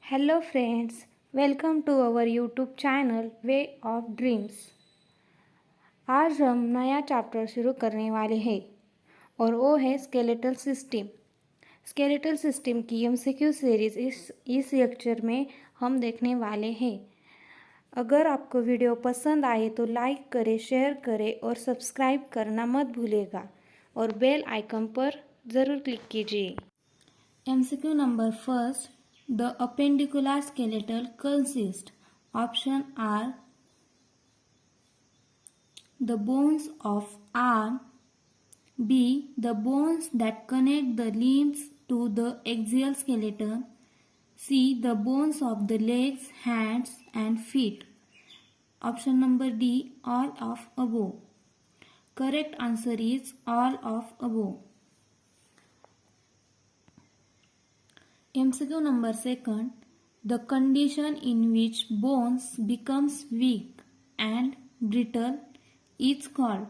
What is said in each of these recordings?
Hello friends, welcome to our YouTube channel way of dreams. आज हम नया chapter शुरू करने वाले हैं और वो है स्केलेटल सिस्टम। स्केलेटल सिस्टम की एमसीक्यू सीरीज़ इस लेक्चर में हम देखने वाले हैं। अगर आपको वीडियो पसंद आए तो लाइक करें, शेयर करें और सब्सक्राइब करना मत भूलिएगा और बेल आइकन पर ज़रूर क्लिक कीजिए। MCQ number first, the appendicular skeletal consists. Option are the bones of arm, B, the bones that connect the limbs to the axial skeleton, C, the bones of the legs, hands and feet. Option number D, all of above. Correct answer is all of above. MCQ number second, the condition in which bones becomes weak and brittle is called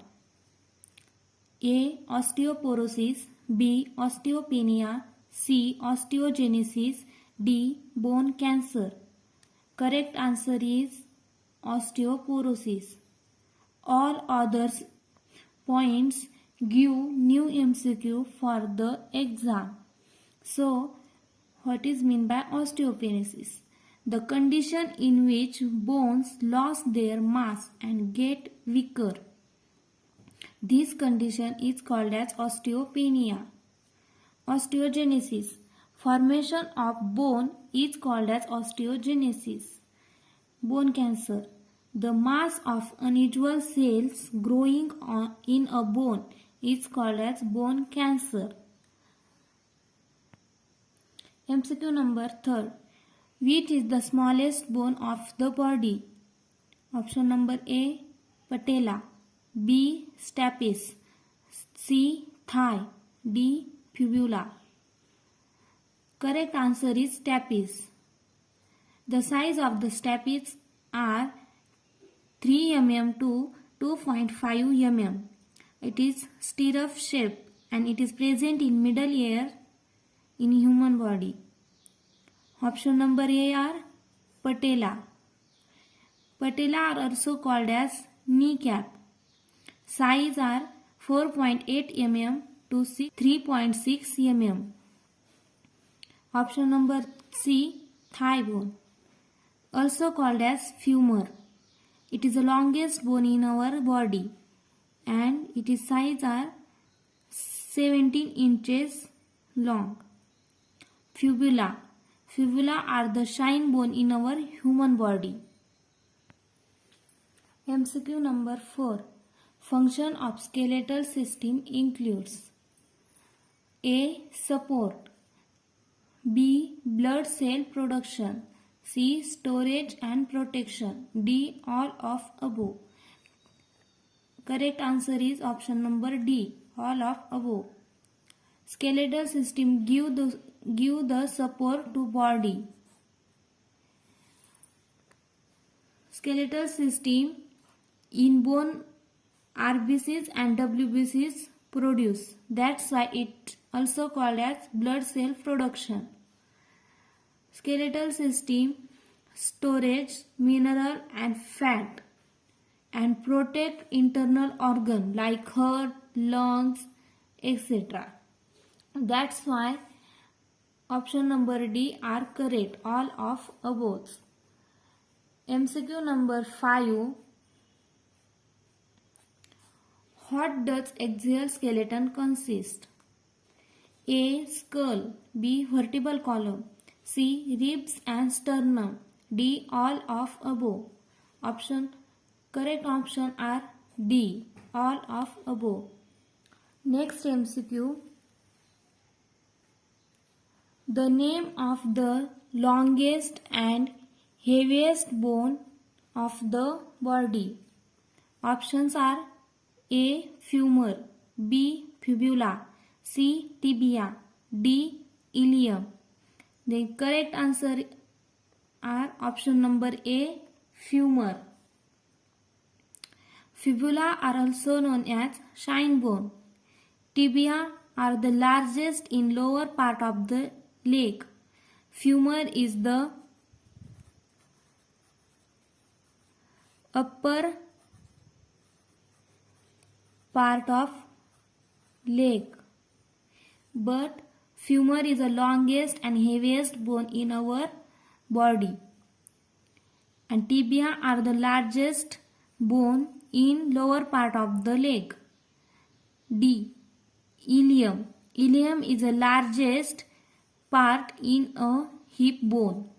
A. Osteoporosis, B. Osteopenia, C. Osteogenesis, D. Bone cancer. Correct answer is osteoporosis. All other points give new MCQ for the exam. So, what is meant by osteoporosis? The condition in which bones lose their mass and get weaker. This condition is called as osteopenia. Osteogenesis. Formation of bone is called as osteogenesis. Bone cancer. The mass of unusual cells growing in a bone is called as bone cancer. MCQ number third. Which is the smallest bone of the body? Option number A, patella, B, stapes, C, thigh, D, fibula. Correct answer is stapes. The size of the stapes are 3 mm to 2.5 mm. It is stirrup shape and it is present in middle ear in human body. Option number A are patella. Patella are also called as kneecap. Size are 4.8 mm to 3.6 mm. Option number C, thigh bone. Also called as femur. It is the longest bone in our body and its size are 17 inches long. Fibula. Fibula are the shin bone in our human body. MCQ number 4. Function of skeletal system includes A. Support, B. Blood cell production, C. Storage and protection, D. All of above. Correct answer is option number D. All of above. Skeletal system give the support to body. Skeletal system in bone RBCs and WBCs produce. That's why it also called as blood cell production. Skeletal system storage mineral and fat and protect internal organ like heart, lungs, etc. That's why option number D are correct, all of above. MCQ number 5. What does axial skeleton consist? A. Skull, B. Vertebral column, C. Ribs and sternum, D. All of above. Correct option are D. All of above. Next MCQ. The name of the longest and heaviest bone of the body. Options are A. Femur, B. Fibula, C. Tibia, D. Ilium. The correct answer are option number A. Femur. Fibula are also known as shin bone. Tibia are the largest in lower part of the leg. Femur is the upper part of leg. But femur is the longest and heaviest bone in our body. And tibia are the largest bone in lower part of the leg. D. Ilium. Ilium is the largest part in a hip bone.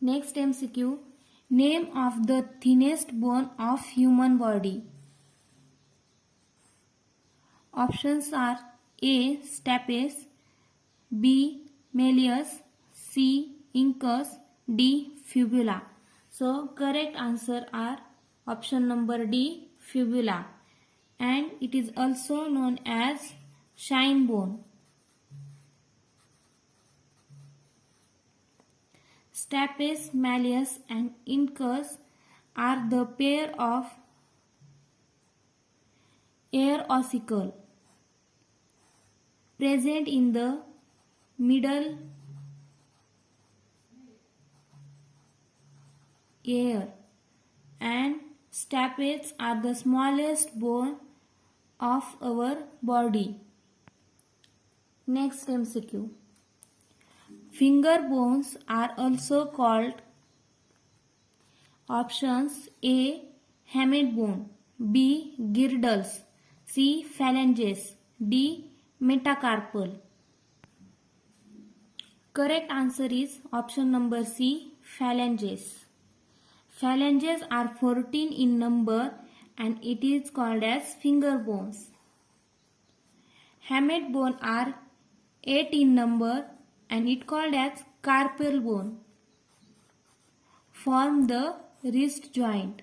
Next MCQ. Name of the thinnest bone of human body. Options are A. Stapes, B. Malleus, C. Incus, D. Fibula. So correct answer are option number D. Fibula, and it is also known as shin bone. Stapes, malleus and incus are the pair of ear ossicle present in the middle ear, and stapes are the smallest bone of our body. Next MCQ. Finger bones are also called options A. Hamate bone, B. girdles, C. phalanges, D. metacarpal. Correct answer is option number C. Phalanges. Phalanges are 14 in number and it is called as finger bones. Hamate bone are 8 in number and it called as carpal bone. Form the wrist joint.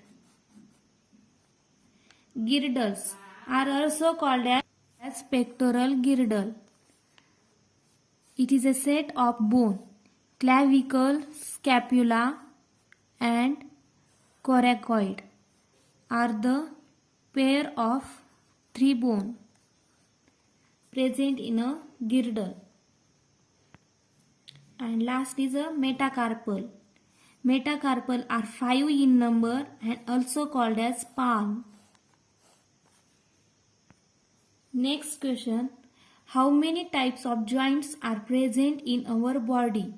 Girdles are also called as pectoral girdle. It is a set of bone, clavicle, scapula and coracoid are the pair of 3 bone present in a girdle. And last is a metacarpal. Metacarpal are 5 in number and also called as palm. Next question. How many types of joints are present in our body?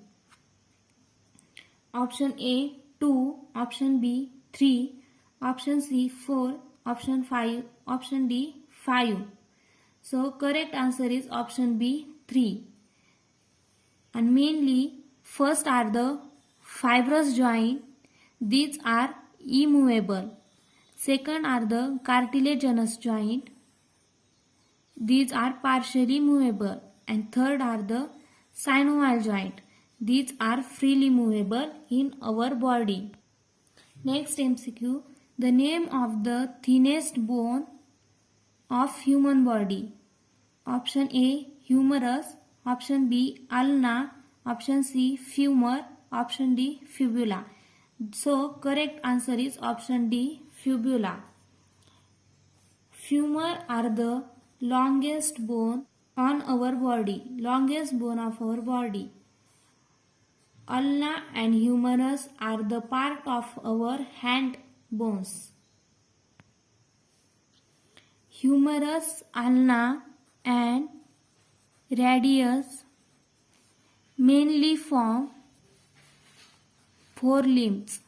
Option A 2, option B 3, option C 4, option 5, option D 5. So correct answer is option B 3. And mainly first are the fibrous joint. These are immovable. Second are the cartilaginous joint. These are partially movable. And third are the synovial joint. These are freely movable in our body. Next MCQ. The name of the thinnest bone of human body. Option A humerus, option B ulna, option C femur, option D fibula. So correct answer is option D fibula. Femur are the longest bone on our body, longest bone of our body. Ulna and humerus are the part of our hand bones. Humerus, ulna and radius mainly form forelimbs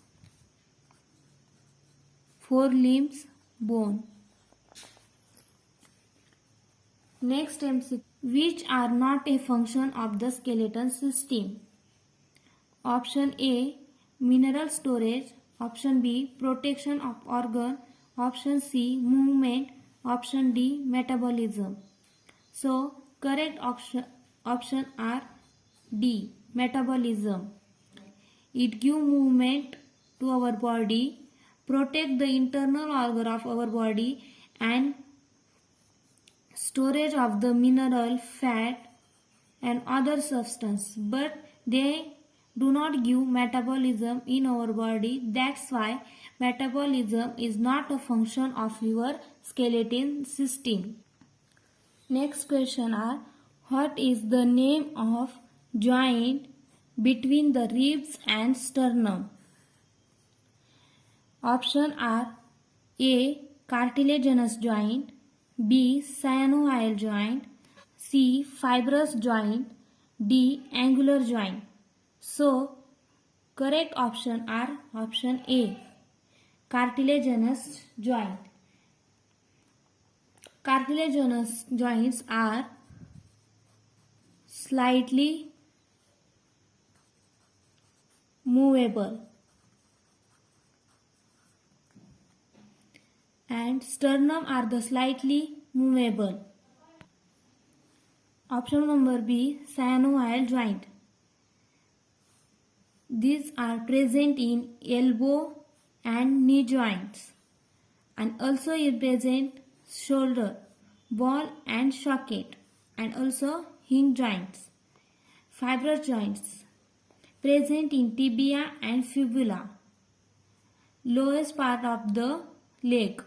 bone. Next MCQ. Which are not a function of the skeleton system? Option A mineral storage, option B protection of organ, option C movement, option D metabolism. So correct option are D metabolism. It gives movement to our body, protect the internal organ of our body and storage of the mineral, fat and other substance, but they do not give metabolism in our body. That's why metabolism is not a function of your skeleton system. Next question are, what is the name of joint between the ribs and sternum? Option are A. Cartilaginous joint, B. Synovial joint, C. Fibrous joint, D. Angular joint. So, correct option are option A. Cartilaginous joint. Cartilaginous joints are slightly movable and sternum are the slightly movable. Option number B, synovial joint. These are present in elbow and knee joints and also is present shoulder, ball and socket and also hinge joints. Fibrous joints present in tibia and fibula, lowest part of the leg,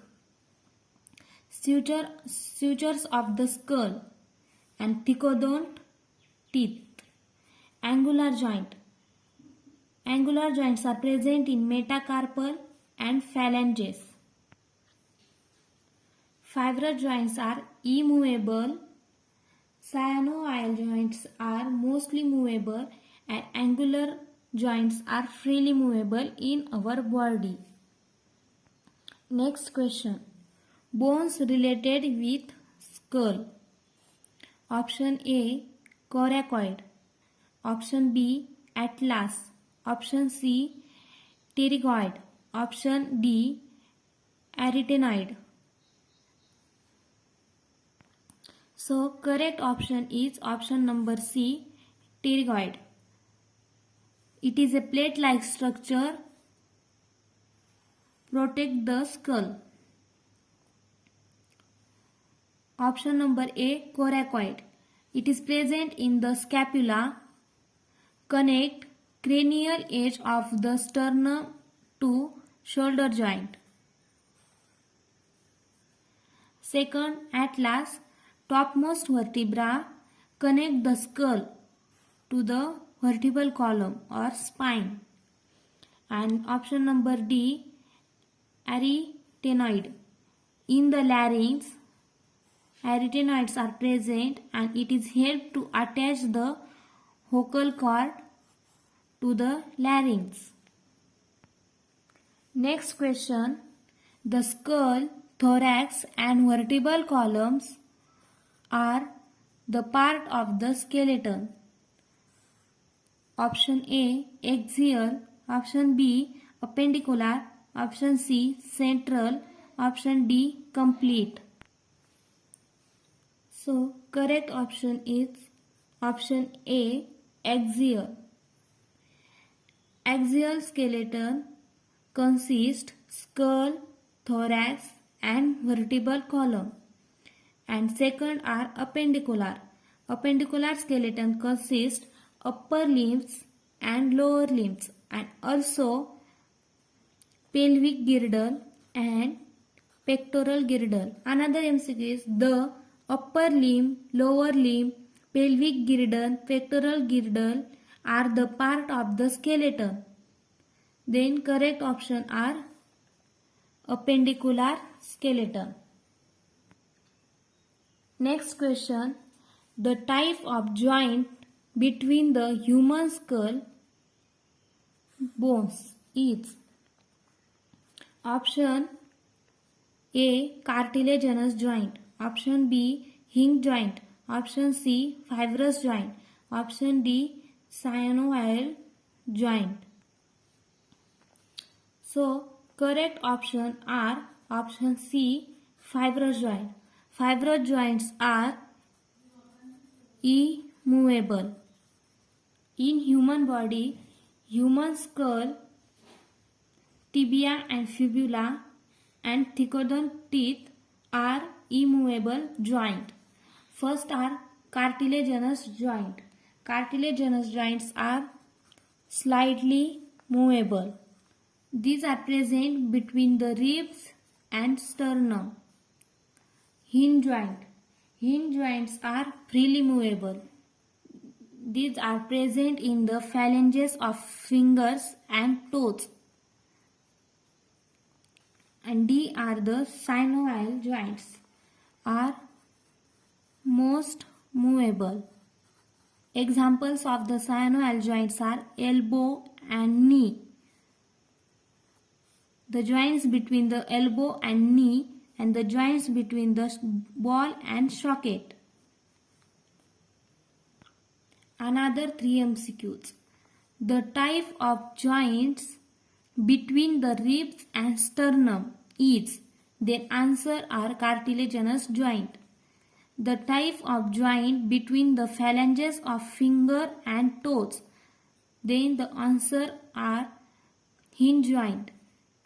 sutures of the skull and thecodont teeth. Angular joint. Angular joints are present in metacarpal and phalanges. Fibrous joints are immovable. Synovial joints are mostly movable and angular joints are freely movable in our body. Next question. Bones related with skull. Option A, coracoid. Option B, atlas. Option C, pterygoid. Option D, arytenoid. So, correct option is option number C, pterygoid. It is a plate-like structure, protect the skull. Option number A, coracoid. It is present in the scapula, connect cranial edge of the sternum to shoulder joint. Second, atlas, topmost vertebra, connect the skull to the vertebral column or spine. And option number D, arytenoid. In the larynx, arytenoids are present and it is helped to attach the vocal cord to the larynx. Next question. The skull, thorax and vertebral columns are the part of the skeleton. Option A, axial. Option B, appendicular. Option C, central. Option D, complete. So, correct option is option A, axial. Axial skeleton consists skull, thorax and vertebral column. And second are appendicular. Appendicular skeleton consists upper limbs and lower limbs and also pelvic girdle and pectoral girdle. Another MCQ is the upper limb, lower limb, pelvic girdle, pectoral girdle are the part of the skeleton. Then correct option are appendicular skeleton. Next question. The type of joint between the human skull bones is option A, cartilaginous joint. Option B, hinge joint. Option C, fibrous joint. Option D, synovial joint. So, correct option are option C, fibrous joint. Fibrous joints are immovable. In human body, human skull, tibia and fibula and thecodont teeth are immovable joint. First are cartilaginous joint. Cartilaginous joints are slightly movable. These are present between the ribs and sternum. Hinge joint. Hinge joints are freely movable. These are present in the phalanges of fingers and toes. and D are the synovial joints are most movable. Examples of the synovial joints are elbow and knee. The joints between the elbow and knee and the joints between the ball and socket. Another 3 MCQs. The type of joints between the ribs and sternum is, then answer are cartilaginous joint. The type of joint between the phalanges of finger and toes, then the answer are hinge joint.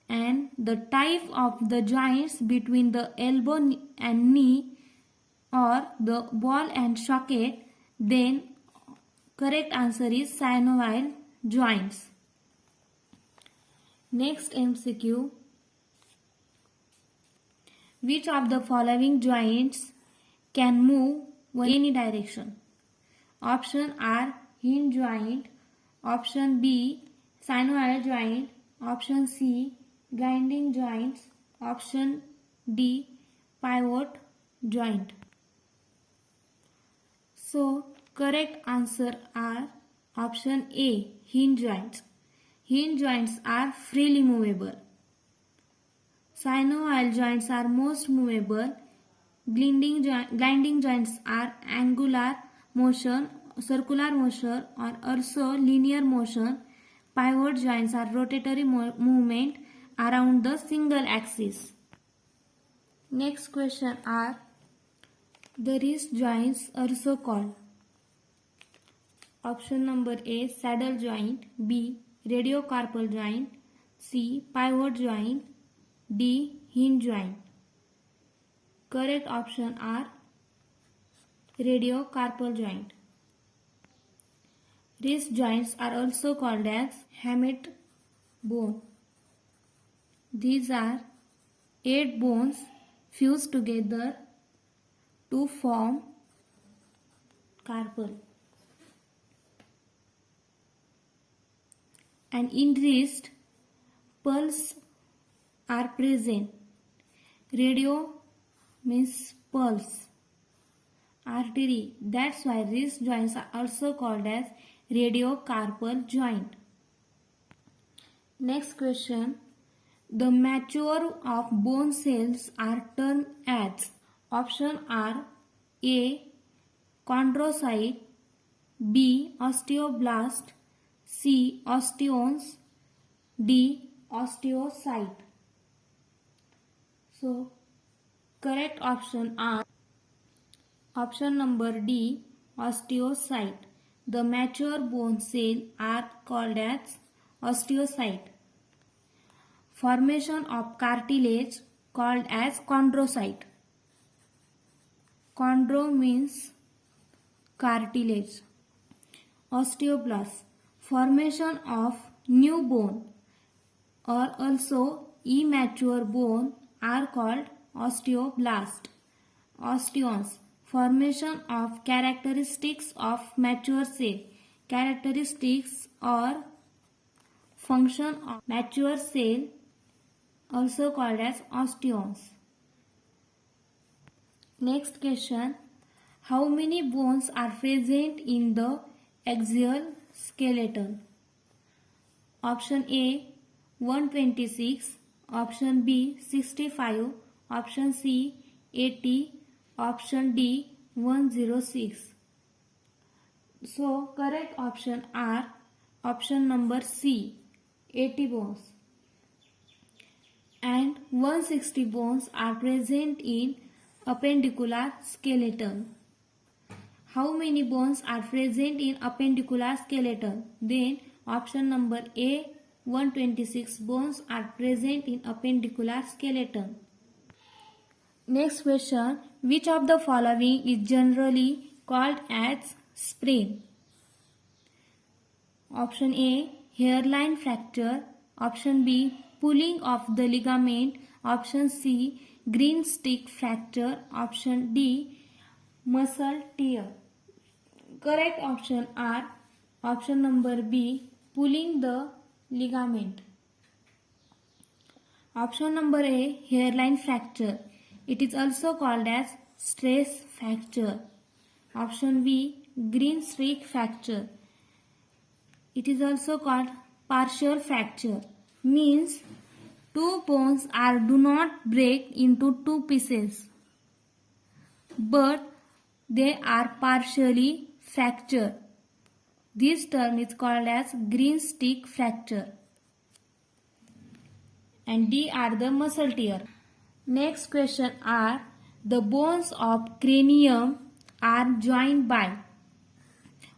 And the type of the joints between the elbow and knee or the ball and socket, then correct answer is synovial joints. Next MCQ. Which of the following joints can move in any direction? Option are hinge joint, option B synovial joint, option C grinding joints, option D pivot joint. So correct answer are option A hinge joints. Hinge joints are freely movable. Synovial joints are most movable. Grinding joints are angular motion, circular motion or also linear motion. Pivot joints are rotatory movement around the single axis. Next question are the wrist joints also called. Option number A saddle joint, B radiocarpal joint, C pivot joint, D hinge joint. Correct option are radiocarpal joint. Wrist joints are also called as hamate bone. These are 8 bones fused together to form carpal. And in wrist, pulse are present. Radio means pulse. Artery. That's why wrist joints are also called as radiocarpal joint. Next question. The mature of bone cells are termed as. Option are A chondrocyte, B osteoblast, C osteons, D osteocyte. So correct option are option number D osteocyte. The mature bone cells are called as osteocyte. Formation of cartilage called as chondrocyte. Chondro means cartilage. Osteoblast. Formation of new bone or also immature bone are called osteoblast. Osteons. Formation of characteristics of mature cell. Characteristics or function of mature cell also called as osteons. Next question. How many bones are present in the axial skeleton? Option A 126, option B 65, option C 80, option D 106. So correct option are option number C 80 bones. And 160 bones are present in appendicular skeleton. How many bones are present in appendicular skeleton? Then option number A 126 bones are present in appendicular skeleton. Next question. Which of the following is generally called as sprain? Option A hairline fracture, option B pulling of the ligament, option C green stick fracture, option D muscle tear. Correct option are option number B pulling the ligament. Option number A, hairline fracture. It is also called as stress fracture. Option B, green streak fracture. It is also called partial fracture. Means two bones do not break into two pieces, but they are partially fractured. This term is called as green stick fracture. And D are the muscle tear. Next question are the bones of cranium are joined by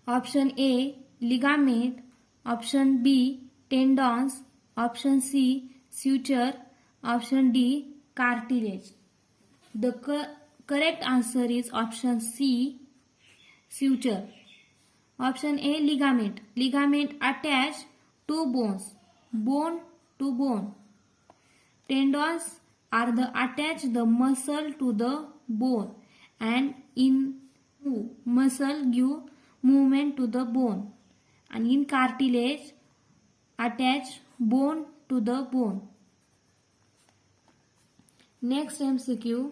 option A, ligament, option B, tendons, option C, suture, option D, cartilage. The correct answer is option C, suture. Option A, ligament. Ligament attach two bones, bone to bone. Tendons are the attach the muscle to the bone, and in muscle give movement to the bone, and in cartilage attach bone to the bone. Next MCQ.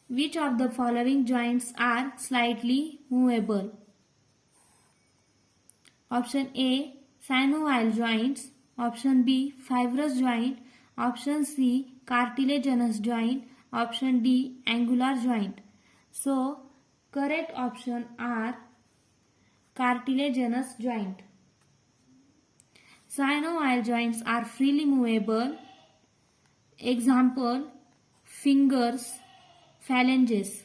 Which of the following joints are slightly movable? Option A, synovial joints. Option B, fibrous joint. Option C, cartilaginous joint. Option D, angular joint. So, correct option are cartilaginous joint. Synovial joints are freely movable. Example, fingers, phalanges.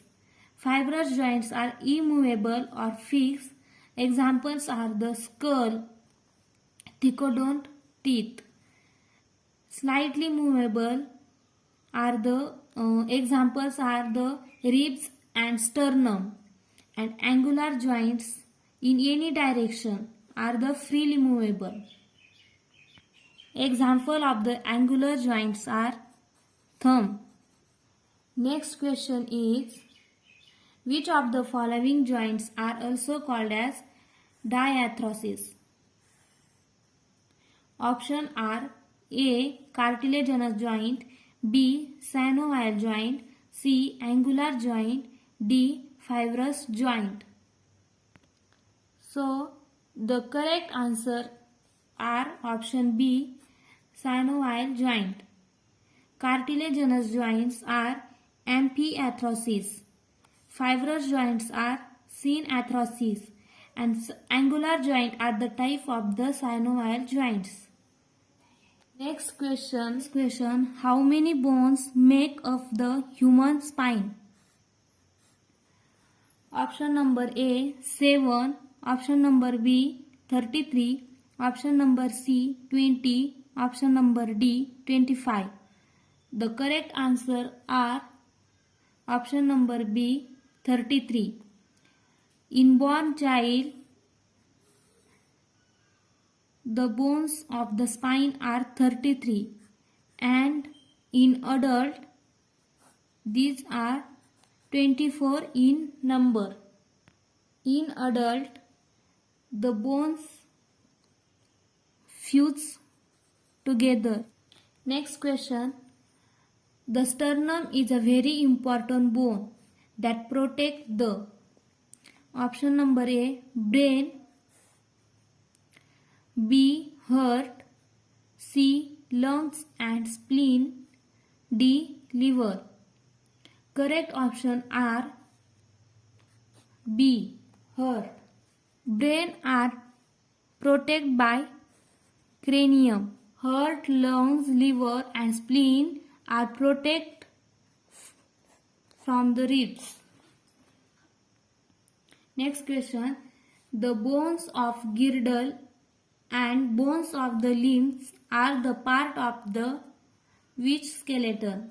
Fibrous joints are immovable or fixed. Examples are the skull, thecodont, teeth. Slightly movable are the examples are the ribs and sternum, and angular joints in any direction are the freely movable. Example of the angular joints are thumb. Next question is, which of the following joints are also called as diarthrosis? Option are A, cartilaginous joint, B, synovial joint, C, angular joint, D, fibrous joint. So, the correct answer are option B, synovial joint. Cartilaginous joints are amphiarthrosis. Fibrous joints are synarthrosis, and angular joint are the type of the synovial joints. Next question, how many bones make up the human spine? Option number A, 7. Option number B, 33. Option number C, 20. Option number D, 25. The correct answer are option number B, 33. In born child, the bones of the spine are 33, and in adult these are 24 in number. In adult, the bones fuse together. Next question. The sternum is a very important bone that protects the option number A, brain, B, heart, C, lungs and spleen, D, liver. Correct option are B, heart. Brain are protected by cranium. Heart, lungs, liver and spleen are protected from the ribs. Next question. The bones of girdle and bones of the limbs are the part of the which skeleton?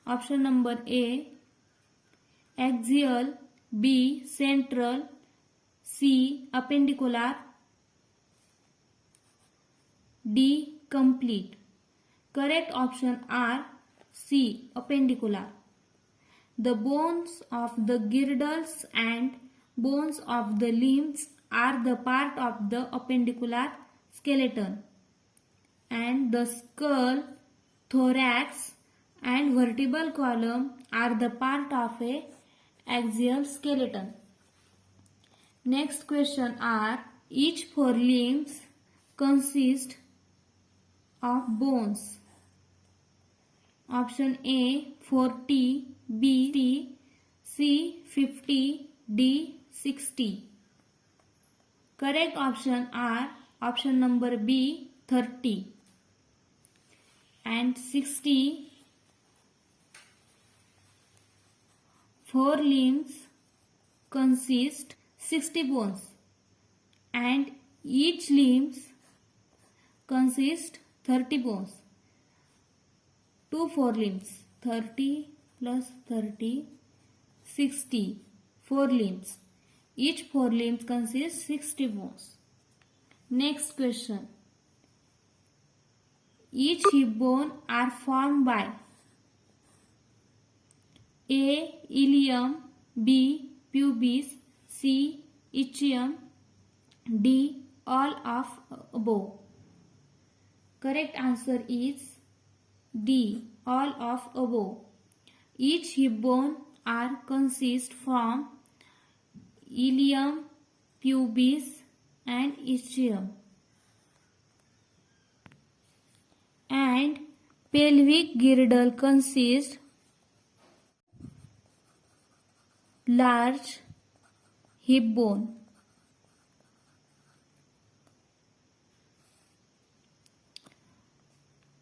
Option number A, axial, B, central, C, appendicular, D, complete. Correct option are C, appendicular. The bones of the girdles and bones of the limbs are the part of the appendicular skeleton, and the skull, thorax, and vertebral column are the part of a axial skeleton. Next question are, each forelimbs consist of bones. Option A 40, B 30, C 50, D 60. Correct option are option number B 30 and 60. Forelimbs consist 60 bones and each limbs consist 30 bones. Two forelimbs, 30 plus 30, 60 forelimbs. Each forelimb consists 60 bones. Next question. Each hip bone are formed by A. Ilium, B. Pubis, C. Ischium, D. All of above. Correct answer is D. All of above. Each hip bone are consist from ilium, pubis, and ischium. And pelvic girdle consists large hip bone.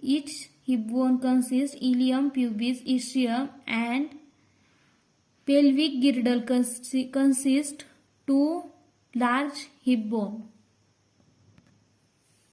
Each hip bone consists ilium, pubis, ischium, and pelvic girdle consists two large hip bone.